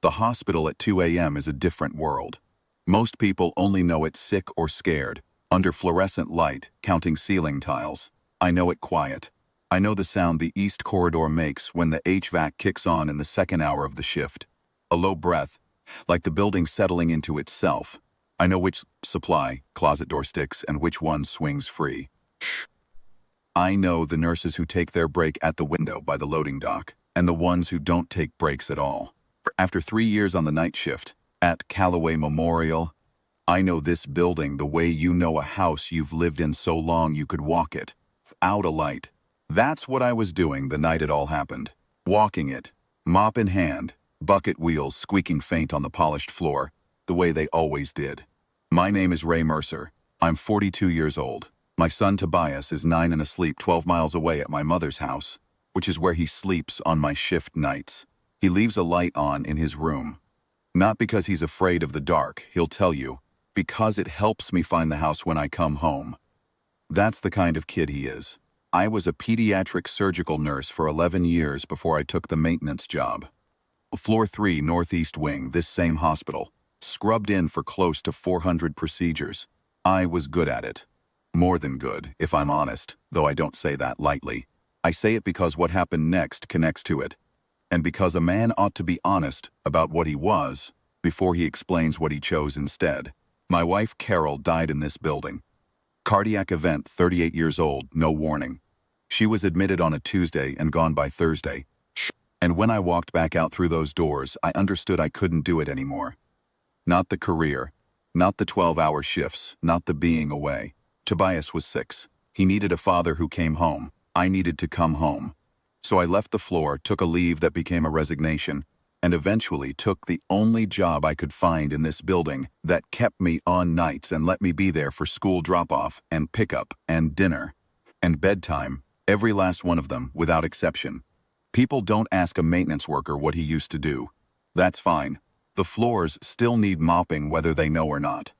The hospital at 2 a.m. is a different world. Most people only know it sick or scared, under fluorescent light, counting ceiling tiles. I know it quiet. I know the sound the East Corridor makes when the HVAC kicks on in the second hour of the shift. A low breath, like the building settling into itself. I know which supply closet door sticks and which one swings free. I know the nurses who take their break at the window by the loading dock, and the ones who don't take breaks at all. After 3 years on the night shift, at Callaway Memorial, I know this building the way you know a house you've lived in so long you could walk it, out a light. That's what I was doing the night it all happened. Walking it, mop in hand, bucket wheels squeaking faint on the polished floor, the way they always did. My name is Ray Mercer. I'm 42 years old. My son Tobias is 9 and asleep 12 miles away at my mother's house, which is where he sleeps on my shift nights. He leaves a light on in his room. Not because he's afraid of the dark, he'll tell you, because it helps me find the house when I come home. That's the kind of kid he is. I was a pediatric surgical nurse for 11 years before I took the maintenance job. Floor 3, Northeast Wing, this same hospital. Scrubbed in for close to 400 procedures. I was good at it. More than good, if I'm honest, though I don't say that lightly. I say it because what happened next connects to it. And because a man ought to be honest about what he was before he explains what he chose instead. My wife Carol died in this building. Cardiac event, 38 years old, no warning. She was admitted on a Tuesday and gone by Thursday. And when I walked back out through those doors, I understood I couldn't do it anymore. Not the career, not the 12-hour shifts, not the being away. Tobias was 6. He needed a father who came home. I needed to come home. So I left the floor, took a leave that became a resignation, and eventually took the only job I could find in this building that kept me on nights and let me be there for school drop-off and pickup and dinner and bedtime, every last one of them without exception. People don't ask a maintenance worker what he used to do. That's fine. The floors still need mopping whether they know or not.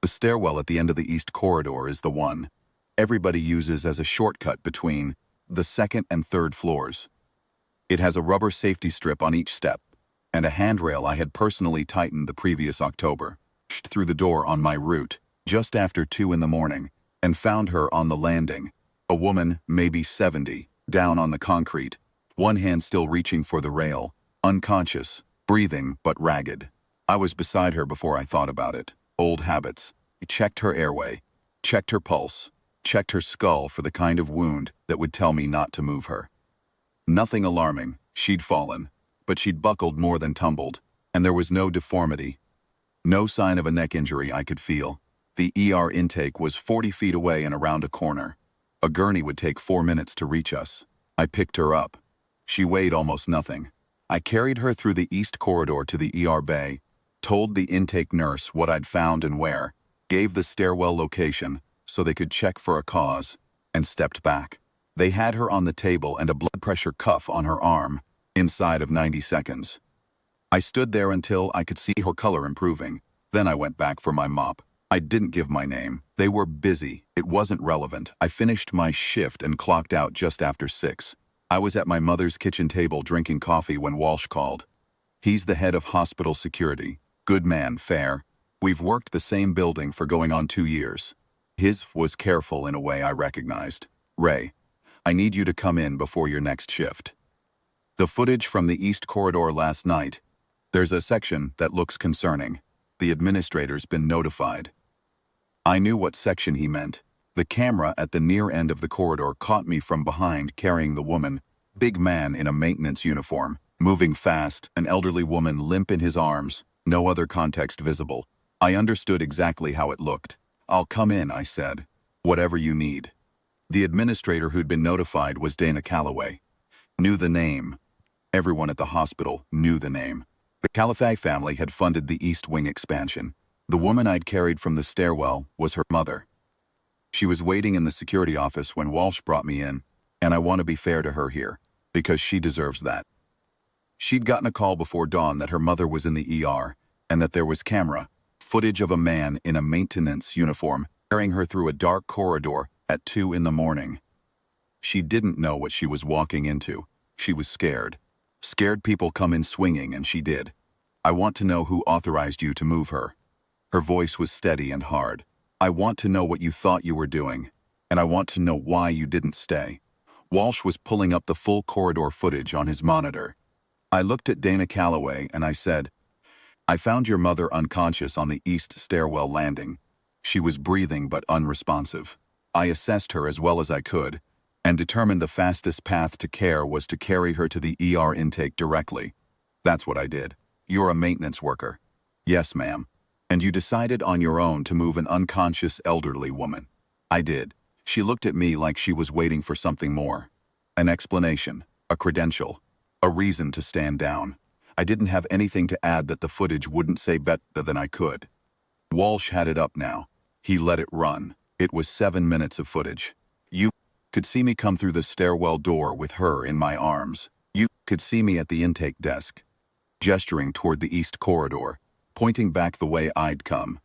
The stairwell at the end of the East Corridor is the one everybody uses as a shortcut between the second and third floors. It has a rubber safety strip on each step, and a handrail I had personally tightened the previous October. Through the door on my route, just after 2 in the morning, and found her on the landing, a woman, maybe 70, down on the concrete, one hand still reaching for the rail, unconscious, breathing but ragged. I was beside her before I thought about it. Old habits. I checked her airway, checked her pulse, checked her skull for the kind of wound that would tell me not to move her. Nothing alarming. She'd fallen, but she'd buckled more than tumbled, and there was no deformity. No sign of a neck injury I could feel. The ER intake was 40 feet away and around a corner. A gurney would take 4 minutes to reach us. I picked her up. She weighed almost nothing. I carried her through the East Corridor to the ER bay, told the intake nurse what I'd found and where, gave the stairwell location so they could check for a cause, and stepped back. They had her on the table and a blood pressure cuff on her arm, inside of 90 seconds. I stood there until I could see her color improving. Then I went back for my mop. I didn't give my name. They were busy. It wasn't relevant. I finished my shift and clocked out just after 6. I was at my mother's kitchen table drinking coffee when Walsh called. He's the head of hospital security. Good man, fair. We've worked the same building for going on 2 years. His was careful in a way I recognized. Ray, I need you to come in before your next shift. The footage from the East Corridor last night, there's a section that looks concerning. The administrator's been notified. I knew what section he meant. The camera at the near end of the corridor caught me from behind carrying the woman, big man in a maintenance uniform, moving fast, an elderly woman limp in his arms, no other context visible. I understood exactly how it looked. I'll come in, I said. Whatever you need. The administrator who'd been notified was Dana Callaway. Knew the name. Everyone at the hospital knew the name. The Callaway family had funded the East Wing expansion. The woman I'd carried from the stairwell was her mother. She was waiting in the security office when Walsh brought me in, and I want to be fair to her here, because she deserves that. She'd gotten a call before dawn that her mother was in the ER, and that there was camera footage of a man in a maintenance uniform carrying her through a dark corridor at 2 in the morning. She didn't know what she was walking into. She was scared. Scared people come in swinging, and she did. I want to know who authorized you to move her. Her voice was steady and hard. I want to know what you thought you were doing, and I want to know why you didn't stay. Walsh was pulling up the full corridor footage on his monitor. I looked at Dana Calloway and I said, I found your mother unconscious on the east stairwell landing. She was breathing but unresponsive. I assessed her as well as I could, and determined the fastest path to care was to carry her to the ER intake directly. That's what I did. You're a maintenance worker. Yes, ma'am. And you decided on your own to move an unconscious elderly woman. I did. She looked at me like she was waiting for something more. An explanation, a credential, a reason to stand down. I didn't have anything to add that the footage wouldn't say better than I could. Walsh had it up now. He let it run. It was 7 minutes of footage. You could see me come through the stairwell door with her in my arms. You could see me at the intake desk, gesturing toward the east corridor, pointing back the way I'd come.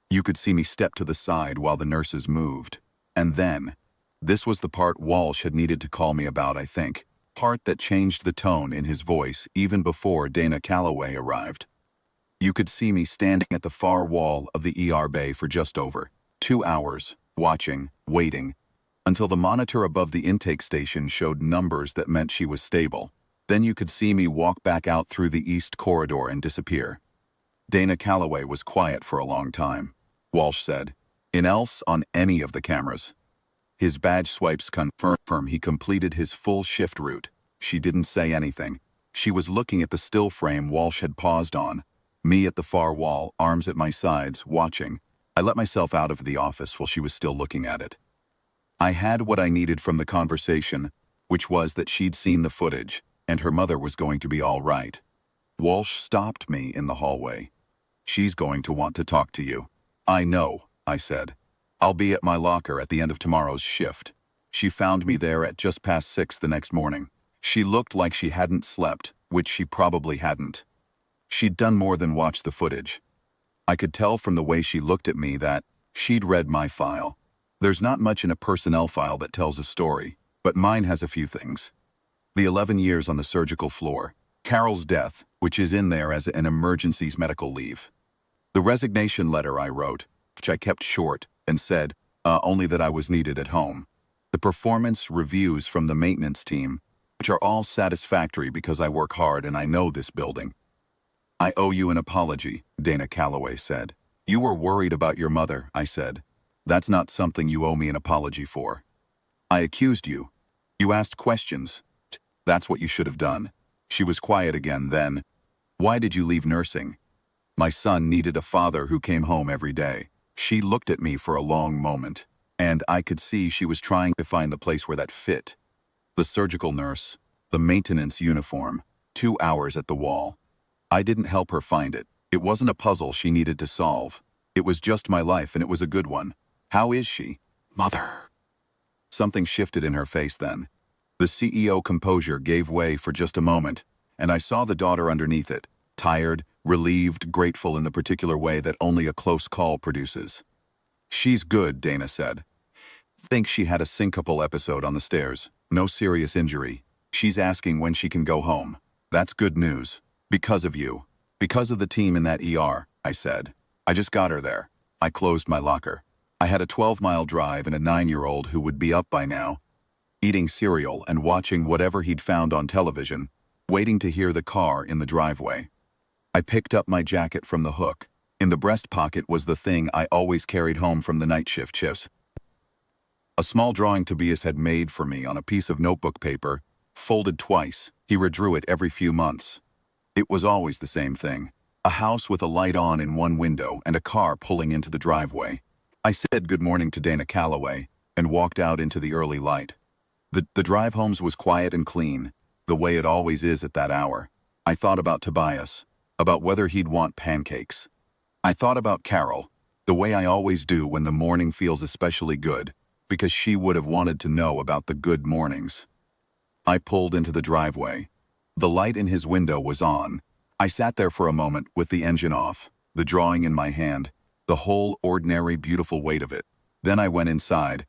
You could see me step to the side while the nurses moved. And then, this was the part Walsh had needed to call me about, I think. Part that changed the tone in his voice even before Dana Calloway arrived. You could see me standing at the far wall of the ER bay for just over 2 hours, watching, waiting, until the monitor above the intake station showed numbers that meant she was stable. Then you could see me walk back out through the east corridor and disappear. Dana Calloway was quiet for a long time. Walsh said, "In else on any of the cameras." His badge swipes confirm he completed his full shift route. She didn't say anything. She was looking at the still frame Walsh had paused on. Me at the far wall, arms at my sides, watching. I let myself out of the office while she was still looking at it. I had what I needed from the conversation, which was that she'd seen the footage, and her mother was going to be all right. Walsh stopped me in the hallway. "She's going to want to talk to you." "I know," I said. "I'll be at my locker at the end of tomorrow's shift." She found me there at just past 6 the next morning. She looked like she hadn't slept, which she probably hadn't. She'd done more than watch the footage. I could tell from the way she looked at me that she'd read my file. There's not much in a personnel file that tells a story, but mine has a few things. The 11 years on the surgical floor, Carol's death, which is in there as an emergencies medical leave. The resignation letter I wrote, which I kept short and said, only that I was needed at home. The performance reviews from the maintenance team, which are all satisfactory because I work hard and I know this building. "I owe you an apology," Dana Calloway said. "You were worried about your mother," I said. "That's not something you owe me an apology for." "I accused you. You asked questions. That's what you should have done." She was quiet again then. "Why did you leave nursing?" "My son needed a father who came home every day." She looked at me for a long moment, and I could see she was trying to find the place where that fit. The surgical nurse, the maintenance uniform, 2 hours at the wall. I didn't help her find it. It wasn't a puzzle she needed to solve. It was just my life, and it was a good one. "How is she?" "Mother." Something shifted in her face then. The CEO composure gave way for just a moment, and I saw the daughter underneath it, tired, relieved, grateful in the particular way that only a close call produces. "She's good," Dana said. "Think she had a syncopal episode on the stairs. No serious injury. She's asking when she can go home. That's good news. Because of you. Because of the team in that ER," I said. "I just got her there." I closed my locker. I had a 12-mile drive and a 9-year-old who would be up by now, eating cereal and watching whatever he'd found on television, waiting to hear the car in the driveway. I picked up my jacket from the hook. In the breast pocket was the thing I always carried home from the night shift shifts. A small drawing Tobias had made for me on a piece of notebook paper, folded twice. He redrew it every few months. It was always the same thing. A house with a light on in one window and a car pulling into the driveway. I said good morning to Dana Calloway and walked out into the early light. The drive home was quiet and clean, the way it always is at that hour. I thought about Tobias, about whether he'd want pancakes. I thought about Carol, the way I always do when the morning feels especially good, because she would have wanted to know about the good mornings. I pulled into the driveway. The light in his window was on. I sat there for a moment with the engine off, the drawing in my hand, the whole ordinary beautiful weight of it. Then I went inside,